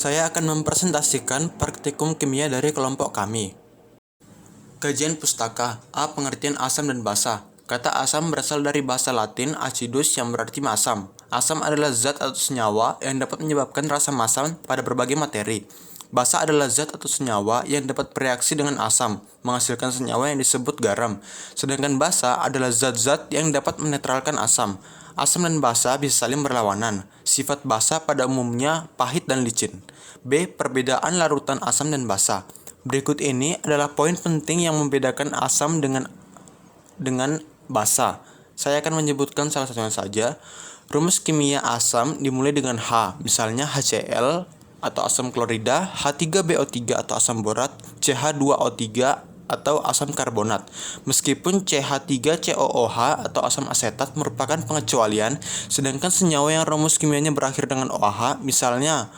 Saya akan mempresentasikan praktikum kimia dari kelompok kami. Kajian pustaka. A. Pengertian asam dan basa. Kata asam berasal dari bahasa Latin acidus yang berarti masam. Asam adalah zat atau senyawa yang dapat menyebabkan rasa masam pada berbagai materi. Basa adalah zat atau senyawa yang dapat bereaksi dengan asam, menghasilkan senyawa yang disebut garam. Sedangkan basa adalah zat-zat yang dapat menetralkan asam. Asam dan basa bisa saling berlawanan. Sifat basa pada umumnya pahit dan licin. B. Perbedaan larutan asam dan basa. Berikut ini adalah poin penting yang membedakan asam dengan basa. Saya akan menyebutkan salah satunya saja. Rumus kimia asam dimulai dengan H, misalnya HCl atau asam klorida, H3BO3 atau asam borat, CH2O3 atau asam karbonat. Meskipun CH3COOH atau asam asetat merupakan pengecualian, sedangkan senyawa yang rumus kimianya berakhir dengan OH, misalnya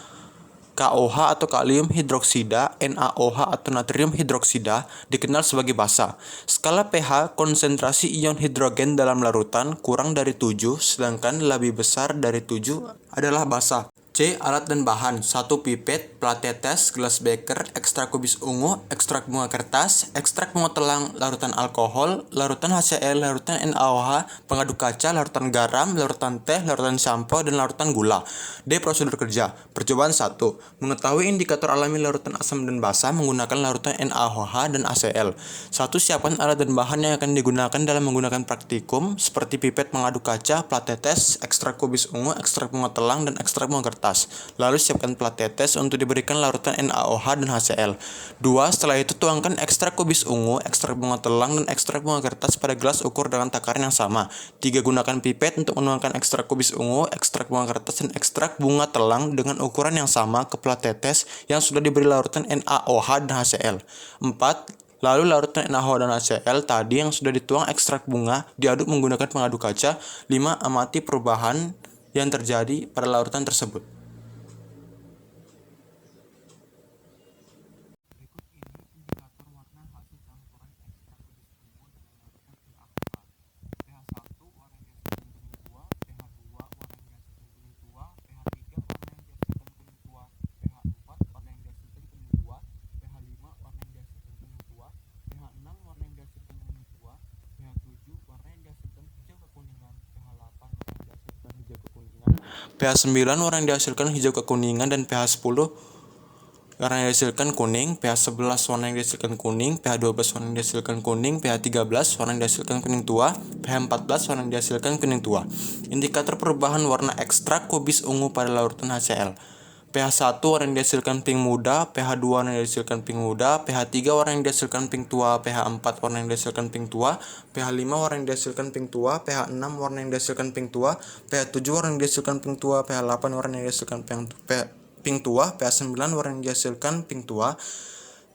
KOH atau kalium hidroksida, NaOH atau natrium hidroksida dikenal sebagai basa. Skala pH konsentrasi ion hidrogen dalam larutan kurang dari 7, sedangkan lebih besar dari 7 adalah basa. C. Alat dan bahan. 1 pipet, plat tetes, gelas beker, ekstrak kubis ungu, ekstrak bunga kertas, ekstrak bunga telang, larutan alkohol, larutan HCl, larutan NaOH, pengaduk kaca, larutan garam, larutan teh, larutan sampo, dan larutan gula. D. Prosedur kerja. Percobaan 1. Mengetahui indikator alami larutan asam dan basa menggunakan larutan NaOH dan HCl. 1. Siapkan alat dan bahan yang akan digunakan dalam menggunakan praktikum, seperti pipet pengaduk kaca, plat tetes, ekstrak kubis ungu, ekstrak bunga telang, dan ekstrak bunga kertas. Lalu siapkan plat tetes untuk diberikan larutan NaOH dan HCl. 2. Setelah itu tuangkan ekstrak kubis ungu, ekstrak bunga telang, dan ekstrak bunga kertas pada gelas ukur dengan takaran yang sama. 3. Gunakan pipet untuk menuangkan ekstrak kubis ungu, ekstrak bunga kertas, dan ekstrak bunga telang dengan ukuran yang sama ke plat tetes yang sudah diberi larutan NaOH dan HCl. 4. Lalu larutan NaOH dan HCl tadi yang sudah dituang ekstrak bunga diaduk menggunakan pengaduk kaca. 5. Amati perubahan yang terjadi pada larutan tersebut. pH 9 warna yang dihasilkan hijau kekuningan dan pH 10 warna yang dihasilkan kuning, pH 11 warna yang dihasilkan kuning, pH 12 warna yang dihasilkan kuning, pH 13 warna yang dihasilkan kuning tua, pH 14 warna yang dihasilkan kuning tua. Indikator perubahan warna ekstrak kubis ungu pada larutan HCl. pH 1 warna yang dihasilkan pink muda, pH 2 warna yang dihasilkan pink muda, pH 3 warna yang dihasilkan pink tua, pH 4 warna yang dihasilkan pink tua, pH 5 warna yang dihasilkan pink tua, pH 6 warna yang dihasilkan pink tua, pH 7 warna yang dihasilkan pink tua, pH 8 warna yang dihasilkan pink tua, pH 9 warna yang dihasilkan pink tua,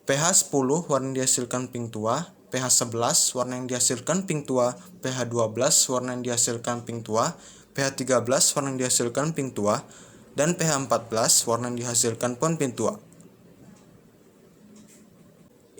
pH 10 warna yang dihasilkan pink tua, pH 11 warna yang dihasilkan pink tua, pH 12 warna yang dihasilkan pink tua, pH 13 warna yang dihasilkan pink tua, dan pH 14 warna yang dihasilkan pun pink tua.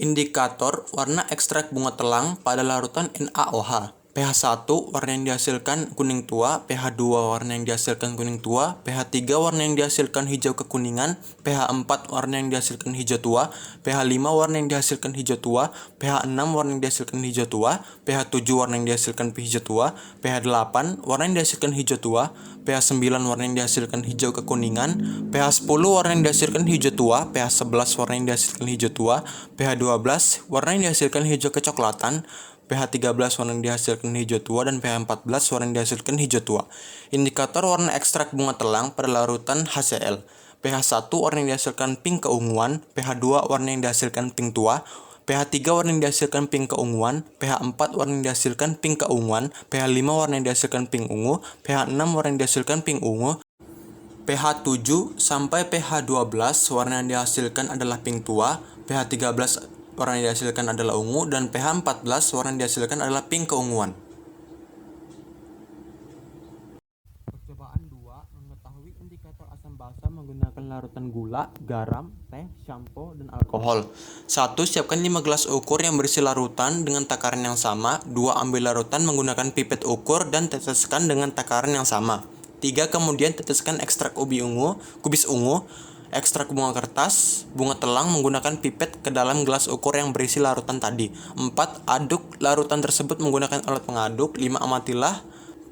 Indikator warna ekstrak bunga telang pada larutan NaOH. pH 1 warna yang dihasilkan kuning tua, pH 2 warna yang dihasilkan kuning tua, pH 3 warna yang dihasilkan hijau kekuningan, pH 4 warna yang dihasilkan hijau tua, pH 5 warna yang dihasilkan hijau tua, pH 6 warna yang dihasilkan hijau tua, pH 7 warna yang dihasilkan hijau tua, pH 8 warna yang dihasilkan hijau tua, pH 9 warna yang dihasilkan hijau kekuningan, pH 10 warna yang dihasilkan hijau tua, pH 11 warna yang dihasilkan hijau tua, pH 12 warna yang dihasilkan hijau kecoklatan, pH 13 warna yang dihasilkan hijau tua, dan pH 14 warna yang dihasilkan hijau tua. Indikator warna ekstrak bunga telang pada larutan HCl. pH 1 warna yang dihasilkan pink keunguan, pH 2 warna yang dihasilkan pink tua, pH 3 warna yang dihasilkan pink keunguan, pH 4 warna yang dihasilkan pink keunguan, pH 5 warna yang dihasilkan pink ungu, pH 6 warna yang dihasilkan pink ungu, pH 7 sampai pH 12 warna yang dihasilkan adalah pink tua, pH 13 warna yang dihasilkan adalah ungu, dan pH 14 warna yang dihasilkan adalah pink keunguan. Percobaan 2. Mengetahui indikator asam basa menggunakan larutan gula, garam, teh, sampo, dan alkohol. 1. Siapkan 5 gelas ukur yang berisi larutan dengan takaran yang sama. 2. Ambil larutan menggunakan pipet ukur dan teteskan dengan takaran yang sama. 3. Kemudian teteskan ekstrak kubis ungu. Ekstrak bunga kertas, bunga telang menggunakan pipet ke dalam gelas ukur yang berisi larutan tadi. 4. Aduk larutan tersebut menggunakan alat pengaduk. 5. Amatilah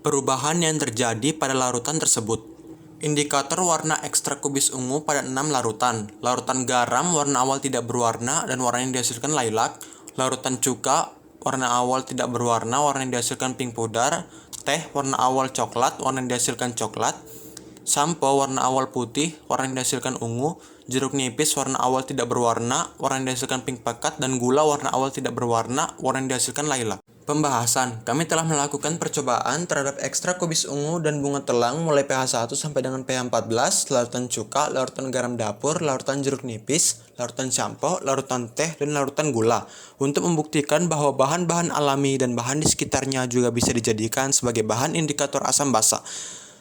perubahan yang terjadi pada larutan tersebut. Indikator warna ekstrak kubis ungu pada 6 larutan. Larutan garam warna awal tidak berwarna dan warna yang dihasilkan lilac. Larutan cuka warna awal tidak berwarna, warna yang dihasilkan pink pudar. Teh warna awal coklat, warna yang dihasilkan coklat. Sampo warna awal putih, warna yang dihasilkan ungu. Jeruk nipis warna awal tidak berwarna, warna yang dihasilkan pink pekat. Dan gula warna awal tidak berwarna, warna yang dihasilkan lilac. Pembahasan. Kami telah melakukan percobaan terhadap ekstrak kubis ungu dan bunga telang mulai pH 1 sampai dengan pH 14, larutan cuka, larutan garam dapur, larutan jeruk nipis, larutan sampo, larutan teh, dan larutan gula, untuk membuktikan bahwa bahan-bahan alami dan bahan di sekitarnya juga bisa dijadikan sebagai bahan indikator asam basa.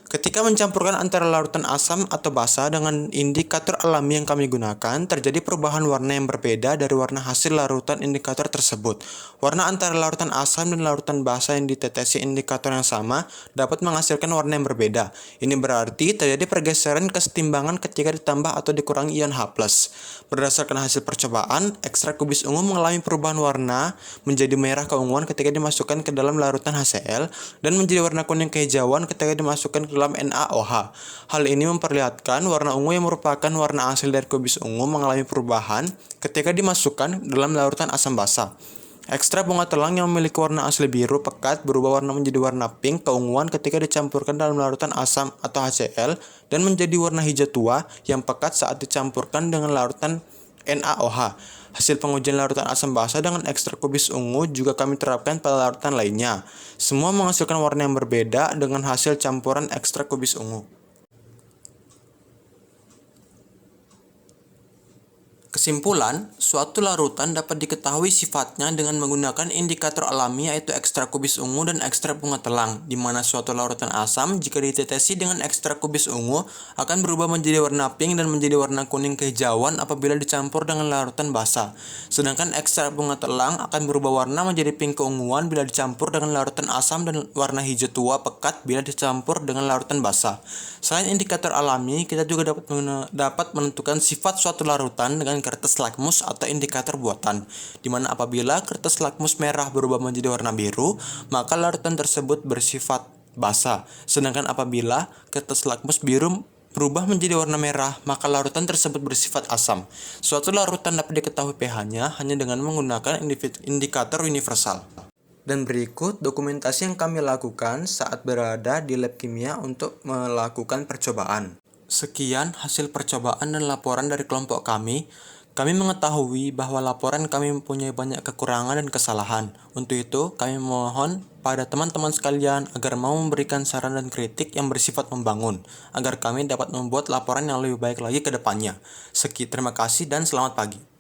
Ketika mencampurkan antara larutan asam atau basa dengan indikator alami yang kami gunakan, terjadi perubahan warna yang berbeda dari warna hasil larutan indikator tersebut. Warna antara larutan asam dan larutan basa yang ditetesi indikator yang sama dapat menghasilkan warna yang berbeda. Ini berarti terjadi pergeseran kesetimbangan ketika ditambah atau dikurangi ion H+. Berdasarkan hasil percobaan, ekstrak kubis ungu mengalami perubahan warna menjadi merah keunguan ketika dimasukkan ke dalam larutan HCl dan menjadi warna kuning kehijauan ketika dimasukkan ke dalam NaOH. Hal ini memperlihatkan warna ungu yang merupakan warna asli dari kubis ungu mengalami perubahan ketika dimasukkan dalam larutan asam basa. Ekstrak bunga telang yang memiliki warna asli biru pekat berubah warna menjadi warna pink keunguan ketika dicampurkan dalam larutan asam atau HCl dan menjadi warna hijau tua yang pekat saat dicampurkan dengan larutan NaOH. Hasil pengujian larutan asam basa dengan ekstrak kubis ungu juga kami terapkan pada larutan lainnya. Semua menghasilkan warna yang berbeda dengan hasil campuran ekstrak kubis ungu. Kesimpulan, suatu larutan dapat diketahui sifatnya dengan menggunakan indikator alami yaitu ekstrak kubis ungu dan ekstrak bunga telang, di mana suatu larutan asam jika ditetesi dengan ekstrak kubis ungu akan berubah menjadi warna pink dan menjadi warna kuning kehijauan apabila dicampur dengan larutan basa. Sedangkan ekstrak bunga telang akan berubah warna menjadi pink keunguan bila dicampur dengan larutan asam dan warna hijau tua pekat bila dicampur dengan larutan basa. Selain indikator alami, kita juga dapat menentukan sifat suatu larutan dengan kertas lakmus atau indikator buatan, di mana apabila kertas lakmus merah berubah menjadi warna biru, maka larutan tersebut bersifat basa. Sedangkan apabila kertas lakmus biru berubah menjadi warna merah, maka larutan tersebut bersifat asam. Suatu larutan dapat diketahui pH-nya hanya dengan menggunakan indikator universal. Dan berikut dokumentasi yang kami lakukan saat berada di lab kimia untuk melakukan percobaan. Sekian hasil percobaan dan laporan dari kelompok kami. Kami mengetahui bahwa laporan kami mempunyai banyak kekurangan dan kesalahan. Untuk itu, kami mohon pada teman-teman sekalian agar mau memberikan saran dan kritik yang bersifat membangun, agar kami dapat membuat laporan yang lebih baik lagi ke depannya. Terima kasih dan selamat pagi.